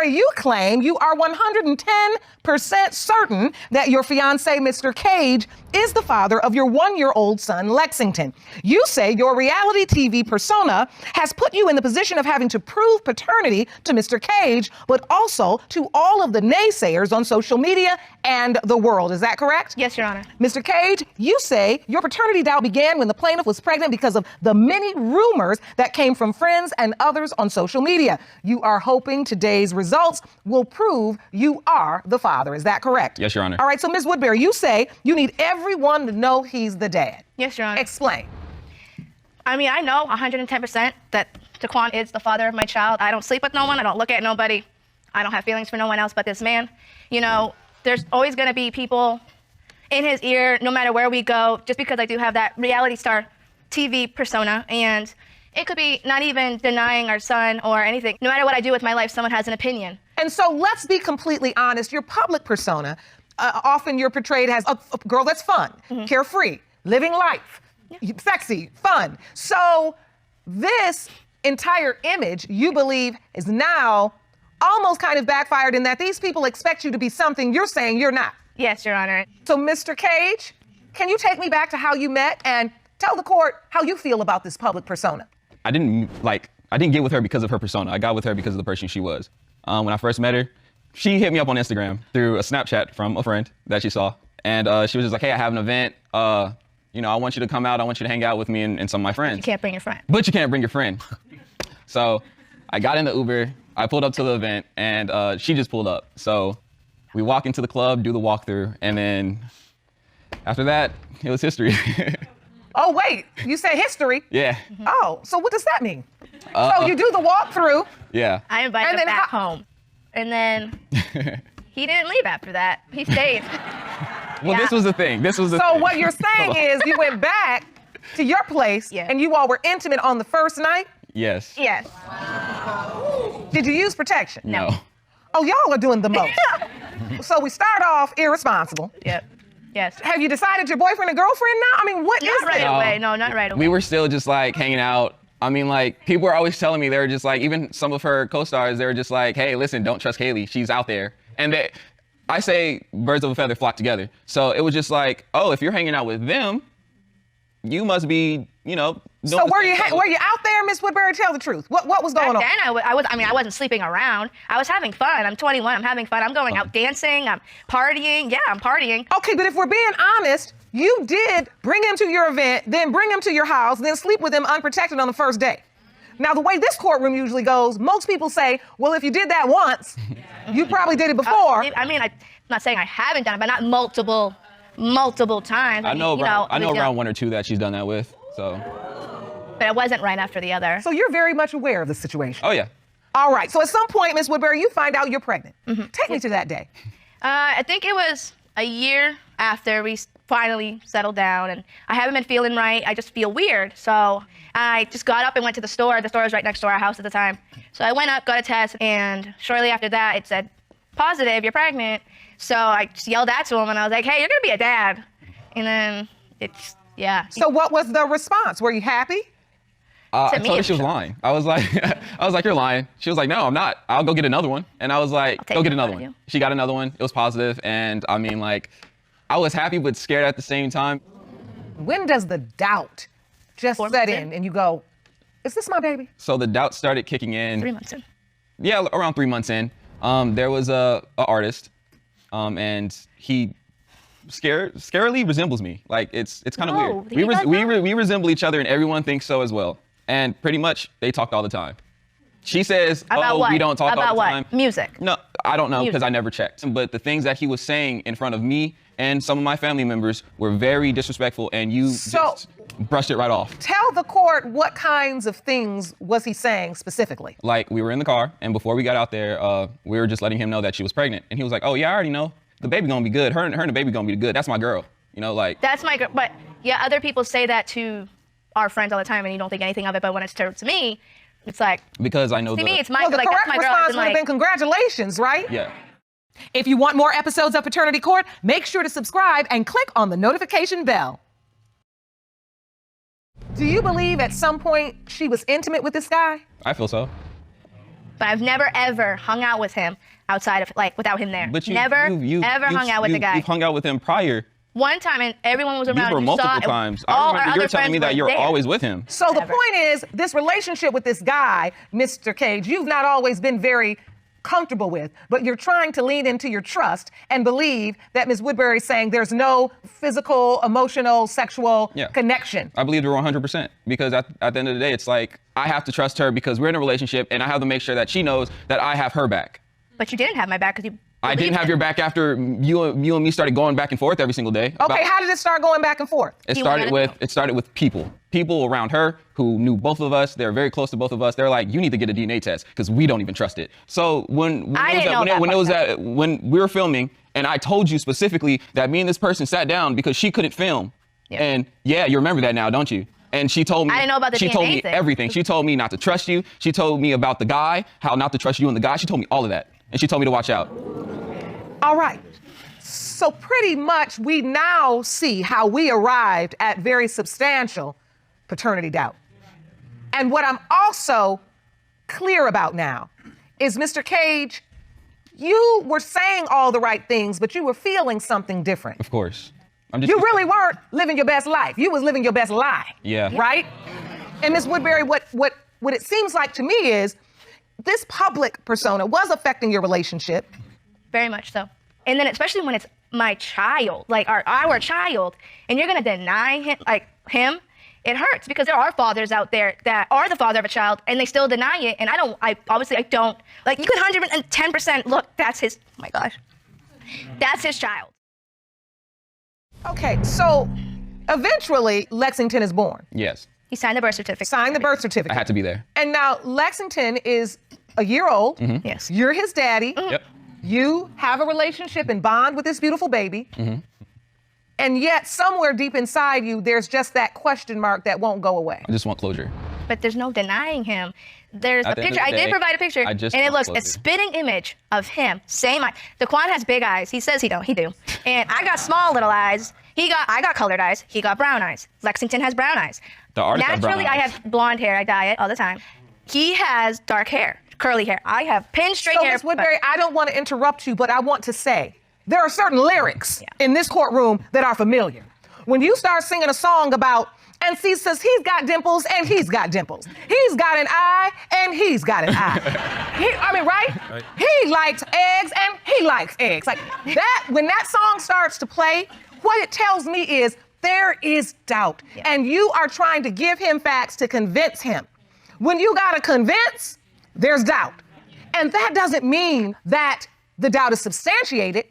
Woodbury, you claim you are 110% certain that your fiancé, Mr. Cage, is the father of your 1-year-old son, Lexington. You say your reality TV persona has put you in the position of having to prove paternity to Mr. Cage, but also to all of the naysayers on social media and the world. Is that correct? Yes, Your Honor. Mr. Cage, you say your paternity doubt began when the plaintiff was pregnant because of the many rumors that came from friends and others on social media. You are hoping today's results will prove you are the father. Is that correct? Yes, Your Honor. All right, so Ms. Woodbury, you say you need everyone to know he's the dad. Yes, Your Honor. Explain. I mean, I know 110% that Taquan is the father of my child. I don't sleep with no one. I don't look at nobody. I don't have feelings for no one else but this man. You know, there's always going to be people in his ear no matter where we go, just because I do have that reality star TV persona. And it could be not even denying our son or anything. No matter what I do with my life, someone has an opinion. And so let's be completely honest. Your public persona, often you're portrayed as a girl that's fun, carefree, living life, sexy, fun. So this entire image, you believe, is now almost kind of backfired in that these people expect you to be something you're saying you're not. Yes, Your Honor. So, Mr. Cage, can you take me back to how you met and tell the court how you feel about this public persona? I didn't get with her because of her persona. I got with her because of the person she was. When I first met her, she hit me up on Instagram through a Snapchat from a friend that she saw. And she was just like, hey, I have an event. You know, I want you to come out. I want you to hang out with me and some of my friends. You can't bring your friend. But you can't bring your friend. So I got in the Uber. I pulled up to the event, and she just pulled up. So we walk into the club, do the walkthrough, and then after that, it was history. Oh, wait, you said history? Yeah. Oh, so what does that mean? So you do the walkthrough. Yeah. I invited him back home. And then he didn't leave after that. He stayed. Well, this was the thing. This was the So thing. what you're saying is you went back to your place and you all were intimate on the first night? Yes. Yes. Did you use protection? No. Oh, y'all are doing the most. So we start off irresponsible. Yep. Yes. Have you decided your boyfriend and girlfriend now? I mean, what is Not right this? away. No, not right away. We were still just like hanging out. I mean, like, people were always telling me, they were just like, even some of her co-stars, they were just like, hey, listen, don't trust Kaylee. She's out there. And I say birds of a feather flock together. So it was just like, oh, if you're hanging out with them, you must be, you know. So were you out there, Miss Woodbury? Tell the truth. What was going on? Back then, I wasn't sleeping around. I was having fun. I'm 21. I'm having fun. I'm going out dancing. I'm partying. Yeah, I'm partying. Okay, but if we're being honest, you did bring him to your event, then bring him to your house, then sleep with him unprotected on the first day. Now, the way this courtroom usually goes, most people say, well, if you did that once, you probably did it before. I mean, I'm not saying I haven't done it, but not multiple times. I know around one or two that she's done that with, so. But it wasn't right after the other. So you're very much aware of the situation. Oh, yeah. All right, so at some point, Miss Woodbury, you find out you're pregnant. Take me to that day. I think it was a year after we finally settled down, and I haven't been feeling right. I just feel weird. So I just got up and went to the store. The store was right next to our house at the time. So I went up, got a test, and shortly after that, it said, positive, you're pregnant. So I just yelled that to him, and I was like, hey, you're gonna be a dad. And then it's, yeah. So what was the response? Were you happy? I told her she was lying. I was like, you're lying. She was like, no, I'm not. I'll go get another one. And I was like, go get another one. She got another one. It was positive. And I mean, like, I was happy but scared at the same time. When does the doubt just set in and you go, is this my baby? So the doubt started kicking in. 3 months in. Yeah, around 3 months in. There was a artist, and he scarily resembles me. Like, it's kind of weird. We resemble each other, and everyone thinks so as well. And pretty much, they talked all the time. She says, we don't talk all the time. Music? No, I don't know, because I never checked. But the things that he was saying in front of me and some of my family members were very disrespectful, and you just brushed it right off. Tell the court what kinds of things was he saying specifically? Like, we were in the car, and before we got out there, we were just letting him know that she was pregnant. And he was like, oh, yeah, I already know. The baby gonna be good. Her and the baby gonna be good. That's my girl. You know, like. That's my girl. But yeah, other people say that to our friends all the time, and you don't think anything of it. But when it's to me, it's like. Because I know to me, it's my well, the like, correct that's my response girl. would have been congratulations, right? Yeah. If you want more episodes of Paternity Court, make sure to subscribe and click on the notification bell. Do you believe at some point she was intimate with this guy? I feel so. but I've never ever hung out with him outside of like without him there. But you never ever hung out with the guy. You've hung out with him prior. One time, and everyone was around. These were multiple times. I remember you're telling me that you're always with him. So the point is, this relationship with this guy, Mr. Cage, you've not always been very comfortable with, but you're trying to lean into your trust and believe that Ms. Woodbury's saying there's no physical, emotional, sexual connection. I believe her 100% because at the end of the day, it's like I have to trust her because we're in a relationship and I have to make sure that she knows that I have her back. But you didn't have my back because you I didn't have your back after you and me started going back and forth every single day. Okay, how did it start going back and forth? It started with people around her who knew both of us. They're very close to both of us. They're like, you need to get a DNA test because we don't even trust it. So when we were filming, and I told you specifically that me and this person sat down because she couldn't film. Yeah. And yeah, you remember that now, don't you? And she told me, I didn't know about the she DNA told me thing. everything. She told me not to trust you. She told me about the guy, how not to trust you and the guy. She told me all of that. And she told me to watch out. All right. So pretty much we now see how we arrived at very substantial paternity doubt. And what I'm also clear about now is, Mr. Cage, you were saying all the right things, but you were feeling something different. Of course. You really weren't living your best life. You was living your best lie. Yeah. Right? And Ms. Woodbury, what it seems like to me is this public persona was affecting your relationship. Very much so. And then especially when it's my child, like our child, and you're gonna deny him, it hurts because there are fathers out there that are the father of a child and they still deny it. And I obviously don't, like you could 110% look, that's his, oh my gosh, that's his child. Okay, so eventually Lexington is born. Yes. He signed the birth certificate. Signed the birth certificate. I had to be there. And now Lexington is a year old. Mm-hmm. Yes. You're his daddy. Mm-hmm. Yep. You have a relationship and bond with this beautiful baby. Mm-hmm. And yet somewhere deep inside you, there's just that question mark that won't go away. I just want closure. But there's no denying him. There's a picture. I did provide a picture, and it looks a spitting image of him. Same eye. Daquan has big eyes. He says he don't. He do. And I got small little eyes. I got colored eyes. He got brown eyes. Lexington has brown eyes. The artist has brown Naturally, eyes. I have blonde hair. I dye it all the time. He has dark hair, curly hair. I have pin straight hair. Ms. Woodbury, I don't want to interrupt you, but I want to say there are certain lyrics in this courtroom that are familiar. When you start singing a song about, and she says he's got dimples and he's got dimples. He's got an eye and he's got an eye. Right? He likes eggs and he likes eggs. Like that, when that song starts to play, what it tells me is there is doubt. Yeah. And you are trying to give him facts to convince him. When you gotta convince, there's doubt. And that doesn't mean that the doubt is substantiated.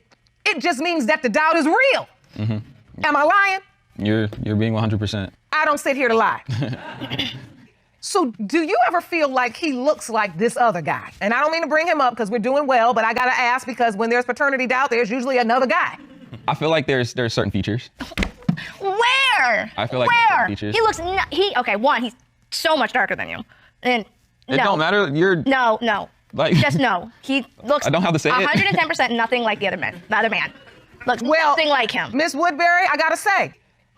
It just means that the doubt is real. Mm-hmm. Am I lying? You're being 100%. I don't sit here to lie. So do you ever feel like he looks like this other guy? And I don't mean to bring him up because we're doing well, but I gotta ask because when there's paternity doubt, there's usually another guy. I feel like there's certain features. Where? I feel like where? Certain features. He looks, okay, one, he's so much darker than you. And it don't matter, you're... No. Like, just no. He looks I don't have to say 110% nothing like the other man. Looks nothing like him. Ms. Woodbury, I gotta say,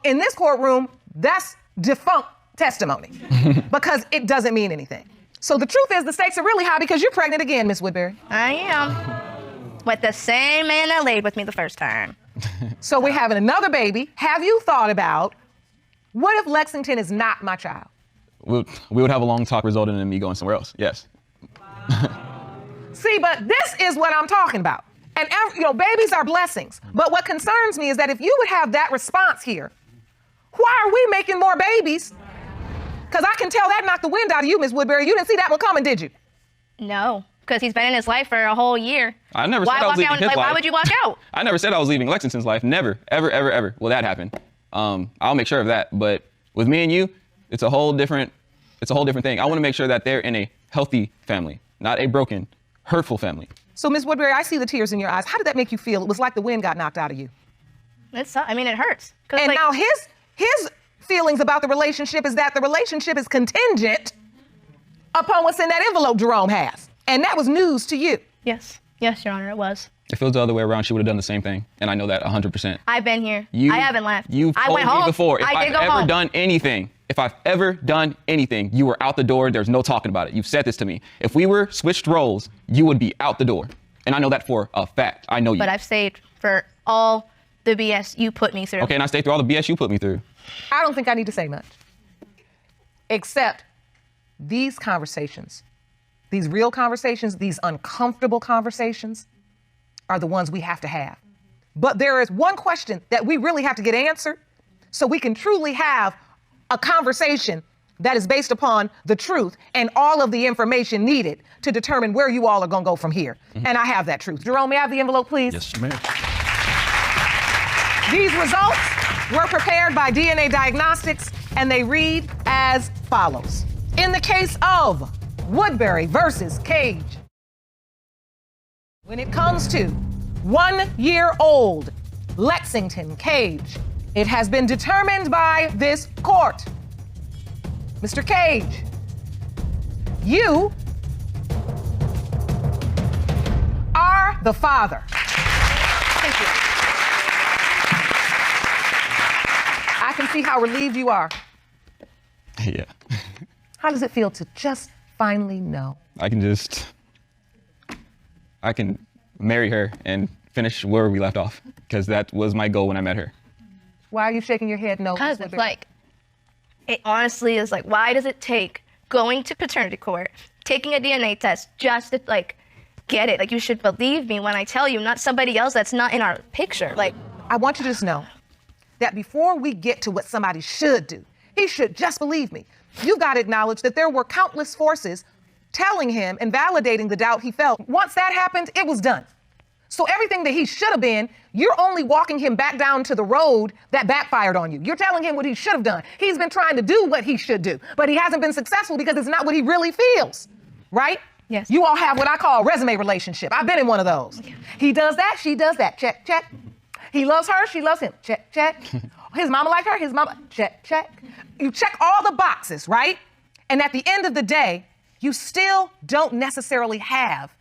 in this courtroom, that's defunct testimony because it doesn't mean anything. So the truth is the stakes are really high because you're pregnant again, Ms. Woodbury. I am. With the same man that laid with me the first time. So we're having another baby. Have you thought about, what if Lexington is not my child? We would have a long talk resulting in me going somewhere else, yes. See, but this is what I'm talking about. And babies are blessings. But what concerns me is that if you would have that response here, why are we making more babies? Because I can tell that knocked the wind out of you, Ms. Woodbury. You didn't see that one coming, did you? No, because he's been in his life for a whole year. I never said I was leaving his life. Why would you walk out? I never said I was leaving Lexington's life. Never, ever will that happen. I'll make sure of that. But with me and you, it's a whole different thing. I want to make sure that they're in a healthy family, not a broken, hurtful family. So, Ms. Woodbury, I see the tears in your eyes. How did that make you feel? It was like the wind got knocked out of you. It hurts. And now his feelings about the relationship is that the relationship is contingent upon what's in that envelope Jerome has. And that was news to you. Yes, Your Honor, it was. If it was the other way around, she would have done the same thing. And I know that 100%. I've been here. I haven't left. You've told me before, if I've ever done anything, If I've ever done anything, you were out the door. There's no talking about it. You've said this to me. If we were switched roles, you would be out the door. And I know that for a fact. I know you. But I've stayed for all the BS you put me through. Okay, and I stayed through all the BS you put me through. I don't think I need to say much. Except these conversations, these real conversations, these uncomfortable conversations are the ones we have to have. But there is one question that we really have to get answered so we can truly have a conversation that is based upon the truth and all of the information needed to determine where you all are going to go from here. And I have that truth. Jerome, may I have the envelope, please? Yes, ma'am. These results were prepared by DNA Diagnostics, and they read as follows. In the case of Woodbury versus Cage, when it comes to 1-year-old Lexington Cage, it has been determined by this court. Mr. Cage, you are the father. Thank you. I can see how relieved you are. Yeah. How does it feel to just finally know? I can marry her and finish where we left off, because that was my goal when I met her. Why are you shaking your head no? Because it's like, it honestly is like, why does it take going to paternity court, taking a DNA test just to like get it? Like, you should believe me when I tell you, not somebody else that's not in our picture. Like, I want you to just know that before we get to what somebody should do, he should just believe me. You've got to acknowledge that there were countless forces telling him and validating the doubt he felt. Once that happened, it was done. So everything that he should have been, you're only walking him back down to the road that backfired on you. You're telling him what he should have done. He's been trying to do what he should do, but he hasn't been successful because it's not what he really feels, right? Yes. You all have what I call a resume relationship. I've been in one of those. He does that, she does that. Check, check. He loves her, she loves him. Check, check. His mama like her, his mama, check, check. You check all the boxes, right? And at the end of the day, you still don't necessarily have